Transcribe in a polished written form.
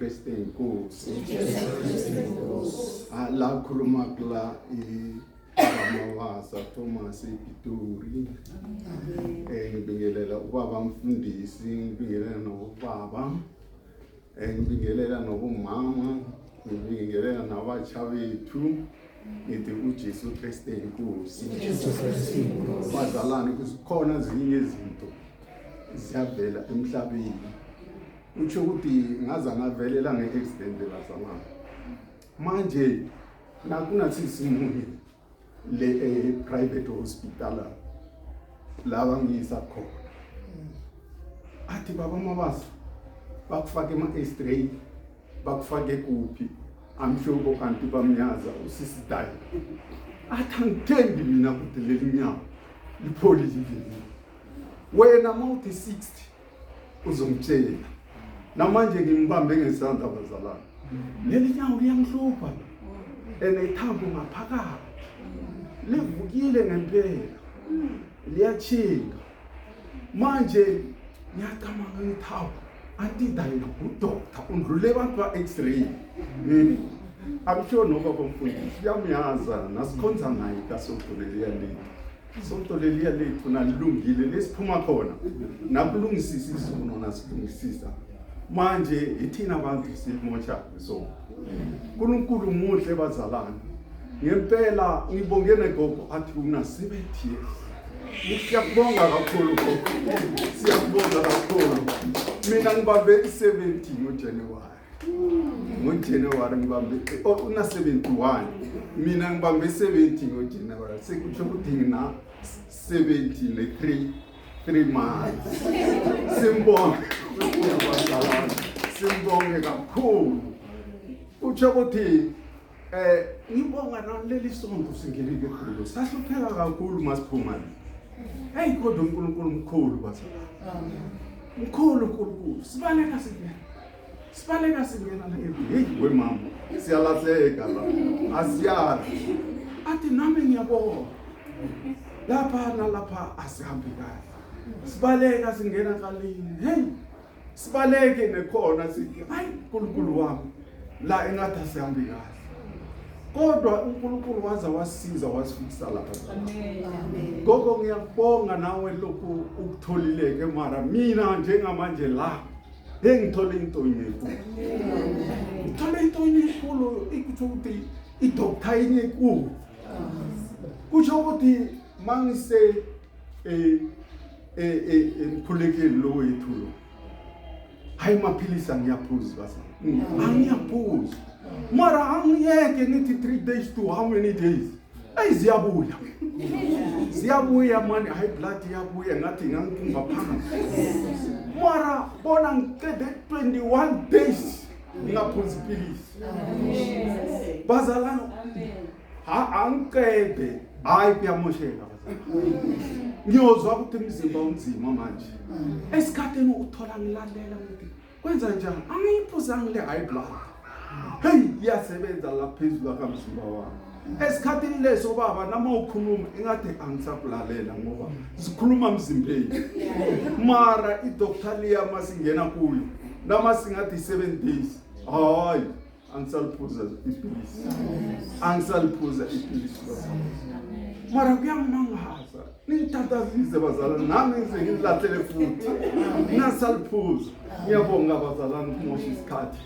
Kristu inkosi. La khuluma kula Mabasa Thomas Pitori. Ngibingelela ubaba mfundisi, ngibingelela nobaba. Ngibingelela nobumama, ngibingelela nabatsha bethu. Ngithi uJesu Kristu inkosi. Bazalwane kuzikhona ezinye izinto ziyavela emhlabeni. Utsho ukuthi ngaza ngavelela ngeaccident bazalwane. Manje nakunathi simunye le private hospital laba ngiyisa khona. Athi baba Mabasa bakufake ama-X-ray bakufake kuphi amhloko kanti bamnyaza usisidayi. Athi angithembi mina ukuthi leli nyawo lipholile leli. Wena mawuthi 60 uzongitshela. Namanje ngimbambe ngesandla bazalwane. Leli nyawo liyangihlupha. Enethambo ngaphakathi. Livukile ngempela. Liyachinga. Manje ngiyacabanga ngithawu. Antidayi udoktor undlule abantu ba-X-ray. Akusho noba bomfundisi siyamyaza nasikhonza naye kaSontoleliya lethu. Sontoleliya lethu nalilungile lesiphuma khona. Nakulungisisa isono nasilungisisa. Manje ithina abantu simotsha so. UNkulunkulu muhle bazalwane. Ngempela ngibongene gogo athi una 70 years. Siyabonga kakhulu gogo. Siyabonga kakhulu. Mina ngibambe 70 ngoJanuary. NgoJanuary ngibambe una 71. Mina ngibambe 70 ngoJanuary. Sekutsho ukuthi ngina 70 le 3 months. Simbonga. Simbonge kakhulu. Utsho ukuthi ngibonga naleli sonto singelike kulo. Sahlupheka kakhulu masiphuma. Hey kodwa uNkulunkulu mkhulu bazalwane. Mkhulu. Sibaleka singena la ebi. Hey we mama. Siyalahleka la. Asiyazi. Athi nami ngiyabonga. Lapha nalapha asihambi kahle. Sibaleka singena kalini. Hey. Sibaleke nekhona sithi hayi uNkulunkulu wami la engathi asihambi kahle. Kodwa uNkulunkulu waza wasiza wasifikisa lapha. Amen. Gogo ngiyabonga nawe lokhu ukutholileke mara mina njengamanje la engithole into enkulu. Ngithole into enkulu ikuthi ukuthi idoctor enkulu. Kusho ukuthi mangise emphulekeni lo wethu lo. Hayi maphilisi ngiyaphuza basa. Angiyaphuza. Mara angiyeke ngithi 3 days to how many days? Ziyabuya. Ziyabuya manje high blood yabuya ngathi ngangiphumba phansi. Mara bona ngiqede 21 days ngaphuza iphilisi. Bazalana. Angiqede. Hayi kuyamosheka bazalana. Ngiyozwa ukuthi umzimba unzima manje. Esikhatheni uthola ngilandela ukuthi kwenza njani? Angiyiphuza ngile high blood. Hey, iyasebenza la phezulu kamzimba wami. Esikhathini leso baba nama ukhuluma engathi angisabulalela ngoba sikhuluma emzimbeni. Mara idoctor liya masingena kuyo. Nama singathi 7 days. Hayi, angisaliphuza iphilisi. Angisaliphuza iphilisi. Mara kuyamangaza. Nithathazize bazalwane nami ngizilahlele futhi. Nasaliphuza. Ngiyabonga bazalwane kumosha isikhathi.